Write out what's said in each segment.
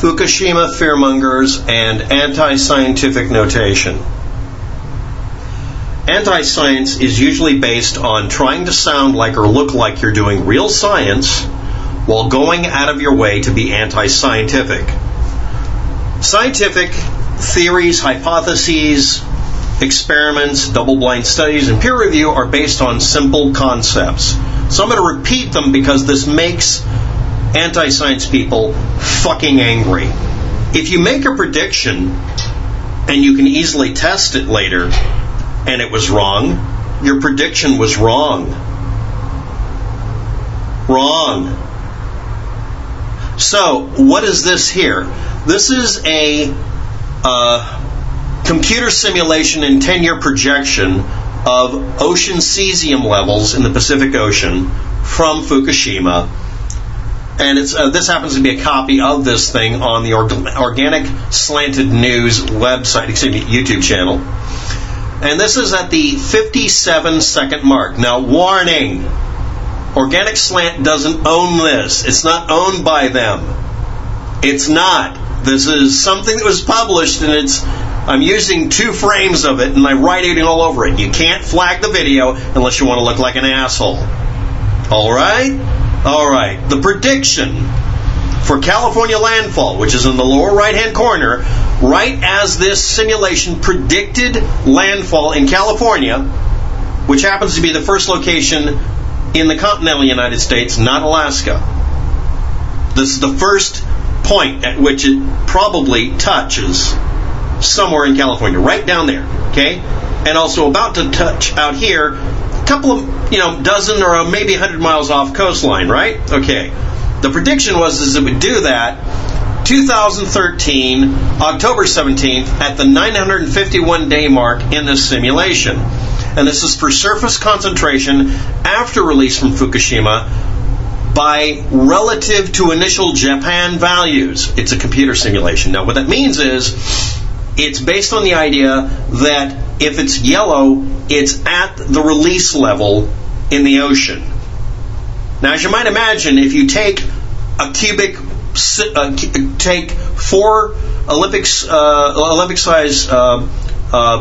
Fukushima fearmongers, and anti-scientific notation. Anti-science is usually based on trying to sound like or look like you're doing real science while going out of your way to be anti-scientific. Scientific theories, hypotheses, experiments, double-blind studies, and peer review are based on simple concepts. So I'm going to repeat them because this makes anti-science people fucking angry. If you make a prediction and you can easily test it later and it was wrong, your prediction was wrong. Wrong. So, what is this here? This is a computer simulation and 10-year projection of ocean cesium levels in the Pacific Ocean from Fukushima. And this happens to be a copy of this thing on the Organic Slanted News website, YouTube channel. And this is at the 57-second mark. Now, warning. Organic Slant doesn't own this. It's not owned by them. It's not. This is something that was published, and I'm using 2 frames of it, and I'm writing all over it. You can't flag the video unless you want to look like an asshole. All right? All right. The prediction for California landfall, which is in the lower right-hand corner, right as this simulation predicted landfall in California, which happens to be the first location in the continental United States, not Alaska. This is the first point at which it probably touches somewhere in California, right down there, okay? And also about to touch out here, a couple of, dozen or maybe 100 miles off coastline, right? Okay. The prediction was it would do that 2013, October 17th, at the 951-day mark in this simulation. And this is for surface concentration after release from Fukushima by relative to initial Japan values. It's a computer simulation. Now, what that means is it's based on the idea that if it's yellow, it's at the release level in the ocean. Now, as you might imagine, if you take take 4 Olympic-size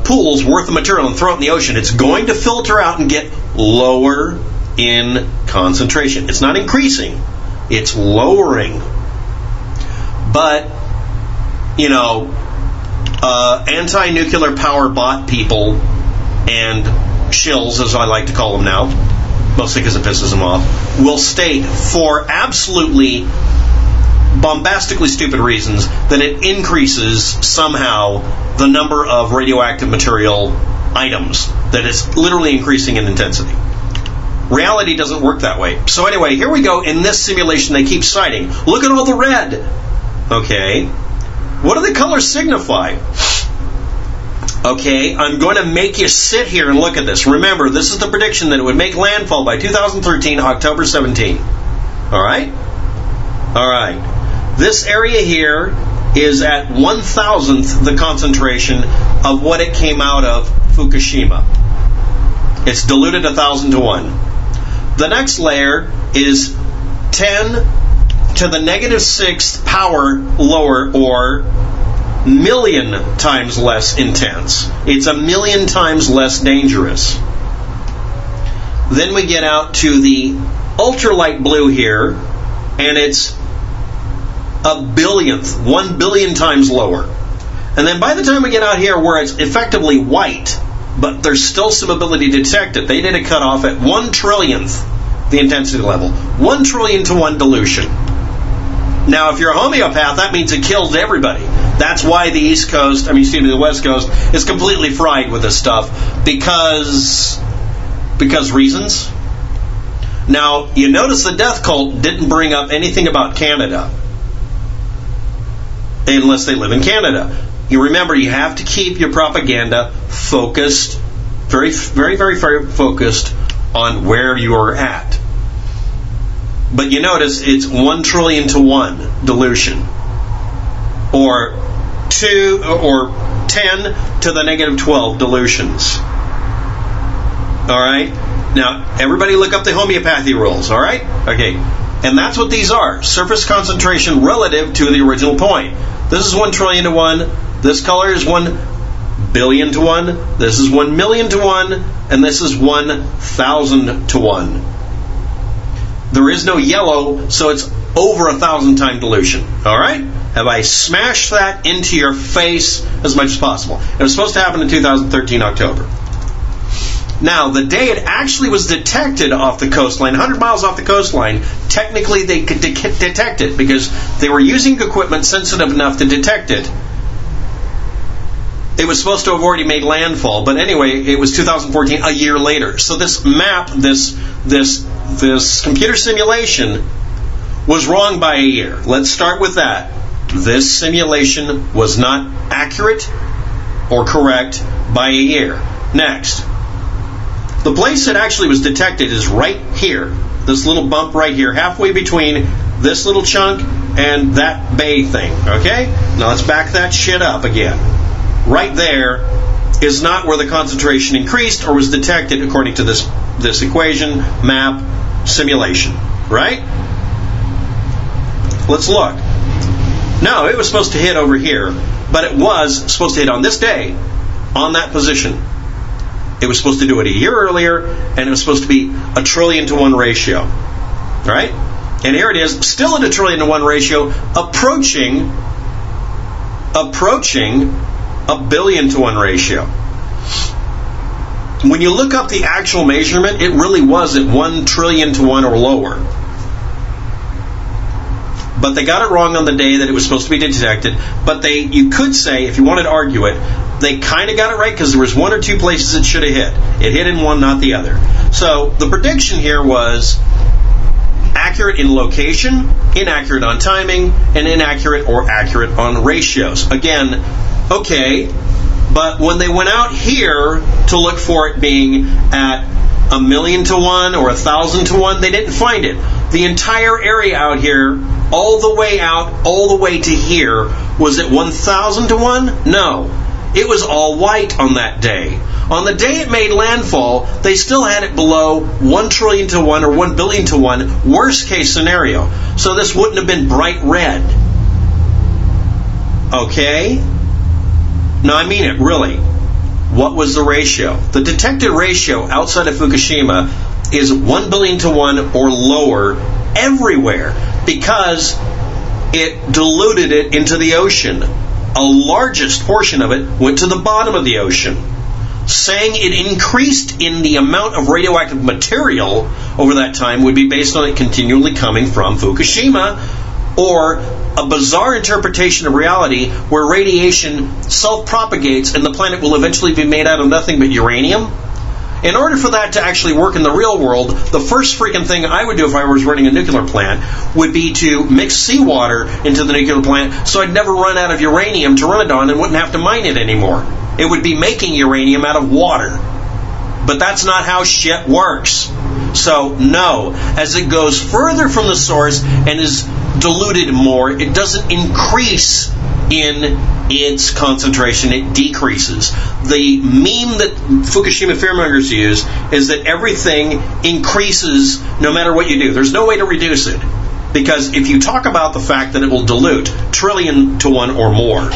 pools worth of material and throw it in the ocean, it's going to filter out and get lower in concentration. It's not increasing, it's lowering. But, anti-nuclear power bot people and shills, as I like to call them now, mostly because it pisses them off, will state for absolutely bombastically stupid reasons that it increases somehow the number of radioactive material items, that it's literally increasing in intensity. Reality doesn't work that way. So anyway, here we go. In this simulation they keep citing, look at all the red. Okay, what do the colors signify? Okay, I'm going to make you sit here and look at this. Remember, this is the prediction that it would make landfall by 2013, October 17. Alright? Alright. This area here is at 1,000th the concentration of what it came out of Fukushima. It's diluted 1,000 to 1. The next layer is 10 to the negative 6th power lower, or million times less intense. It's a million times less dangerous. Then we get out to the ultralight blue here, and it's a billionth, 1 billion times lower. And then by the time we get out here where it's effectively white, but there's still some ability to detect it, they did a cutoff at 1 trillionth the intensity level. 1 trillion to 1 dilution. Now, if you're a homeopath, that means it kills everybody. That's why the the West Coast is completely fried with this stuff, because reasons. Now, you notice the death cult didn't bring up anything about Canada, unless they live in Canada. You remember, you have to keep your propaganda focused, very, very, very, very focused on where you are at. But you notice it's 1 trillion to 1 dilution, or 2 or 10 to the negative 12 dilutions. All right. Now, everybody, look up the homeopathy rules. All right. Okay. And that's what these are. Surface concentration relative to the original point. This is 1 trillion to 1. This color is 1 billion to 1. This is 1 million to 1. And this is 1,000 to 1. There is no yellow, so it's over 1,000 time dilution. All right? Have I smashed that into your face as much as possible? It was supposed to happen in 2013 October. Now, the day it actually was detected off the coastline, 100 miles off the coastline, technically they could detect it because they were using equipment sensitive enough to detect it. It was supposed to have already made landfall, but anyway, it was 2014, a year later. So this map, this computer simulation was wrong by a year. Let's start with that. This simulation was not accurate or correct by a year. Next. The place it actually was detected is right here. This little bump right here, halfway between this little chunk and that bay thing. Okay? Now let's back that shit up again. Right there is not where the concentration increased or was detected according to this equation, map, simulation. Right? Let's look. No, it was supposed to hit over here, but it was supposed to hit on this day, on that position. It was supposed to do it a year earlier, and it was supposed to be a 1 trillion to 1 ratio. Right? And here it is, still at a 1 trillion to 1 ratio, approaching a 1 billion to 1 ratio. When you look up the actual measurement, it really was at 1 trillion to 1 or lower. But they got it wrong on the day that it was supposed to be detected. But you could say, if you wanted to argue it, they kind of got it right because there was 1 or 2 places it should have hit. It hit in one, not the other. So the prediction here was accurate in location, inaccurate on timing, and inaccurate or accurate on ratios. Again, okay, but when they went out here to look for it being at 1 million to 1 or 1,000 to 1, they didn't find it. The entire area out here, all the way out, all the way to here, was it 1,000 to 1? No. It was all white on that day. On the day it made landfall, they still had it below 1 trillion to 1 or 1 billion to 1, worst case scenario. So this wouldn't have been bright red. Okay? No, I mean it, really. What was the ratio? The detected ratio outside of Fukushima is 1 billion to 1 or lower everywhere because it diluted it into the ocean. A largest portion of it went to the bottom of the ocean. Saying it increased in the amount of radioactive material over that time would be based on it continually coming from Fukushima, or a bizarre interpretation of reality where radiation self-propagates and the planet will eventually be made out of nothing but uranium. In order for that to actually work in the real world, the first freaking thing I would do if I was running a nuclear plant would be to mix seawater into the nuclear plant so I'd never run out of uranium to run it on and wouldn't have to mine it anymore. It would be making uranium out of water. But that's not how shit works. So, no. As it goes further from the source and is diluted more, it doesn't increase in its concentration, it decreases. The meme that Fukushima fearmongers use is that everything increases no matter what you do. There's no way to reduce it. Because if you talk about the fact that it will dilute 1 trillion to 1 or more,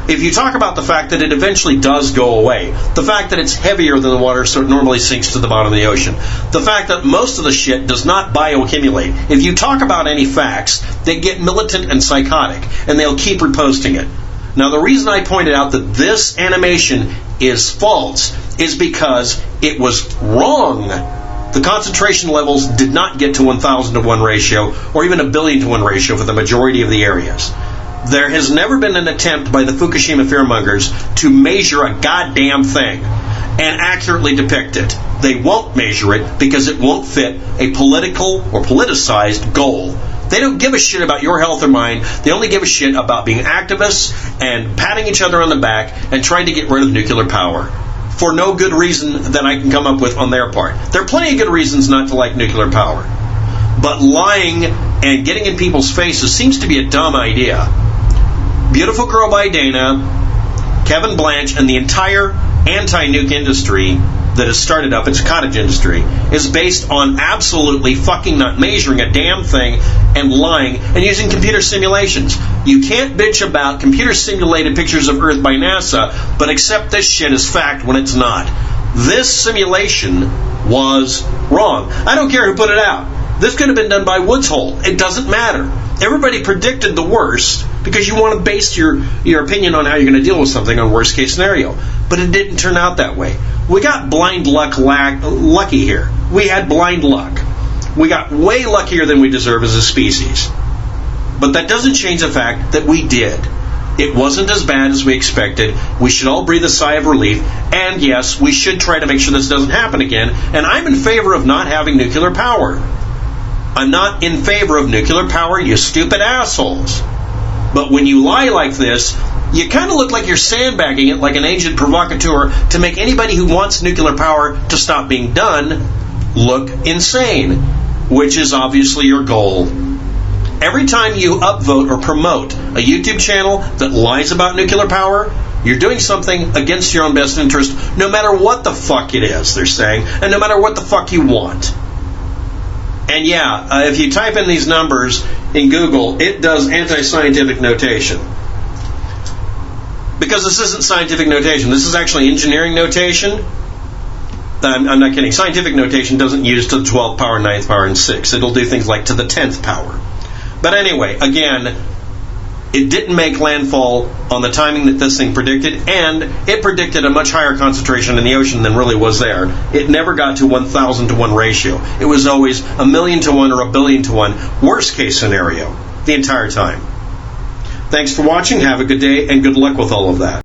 if you talk about the fact that it eventually does go away, the fact that it's heavier than the water so it normally sinks to the bottom of the ocean, the fact that most of the shit does not bioaccumulate, if you talk about any facts, they get militant and psychotic, and they'll keep reposting it. Now, the reason I pointed out that this animation is false is because it was wrong. The concentration levels did not get to 1,000 to 1 ratio, or even 1 billion to 1 ratio for the majority of the areas. There has never been an attempt by the Fukushima fearmongers to measure a goddamn thing and accurately depict it. They won't measure it because it won't fit a political or politicized goal. They don't give a shit about your health or mine. They only give a shit about being activists and patting each other on the back and trying to get rid of nuclear power. For no good reason that I can come up with on their part. There are plenty of good reasons not to like nuclear power. But lying and getting in people's faces seems to be a dumb idea. Beautiful Girl by Dana, Kevin Blanch, and the entire anti-nuke industry, that has started up its cottage industry is based on absolutely fucking not measuring a damn thing and lying and using computer simulations. You can't bitch about computer simulated pictures of Earth by NASA, but accept this shit as fact when it's not. This simulation was wrong. I don't care who put it out. This could have been done by Woods Hole. It doesn't matter. Everybody predicted the worst because you want to base your opinion on how you're going to deal with something on worst case scenario. But it didn't turn out that way. We got blind lucky here. We had blind luck. We got way luckier than we deserve as a species. But that doesn't change the fact that we did. It wasn't as bad as we expected. We should all breathe a sigh of relief. And yes, we should try to make sure this doesn't happen again. And I'm in favor of not having nuclear power. I'm not in favor of nuclear power, you stupid assholes. But when you lie like this, you kind of look like you're sandbagging it like an agent provocateur to make anybody who wants nuclear power to stop being done look insane, which is obviously your goal. Every time you upvote or promote a YouTube channel that lies about nuclear power, you're doing something against your own best interest, no matter what the fuck it is, they're saying, and no matter what the fuck you want. And yeah, if you type in these numbers in Google, it does anti-scientific notation. Because this isn't scientific notation. This is actually engineering notation. I'm not kidding. Scientific notation doesn't use to the 12th power, 9th power, and 6. It'll do things like to the 10th power. But anyway, again, it didn't make landfall on the timing that this thing predicted, and it predicted a much higher concentration in the ocean than really was there. It never got to 1,000 to 1 ratio. It was always 1,000,000 to 1 or 1,000,000,000 to 1, worst case scenario, the entire time. Thanks for watching. Have a good day, and good luck with all of that.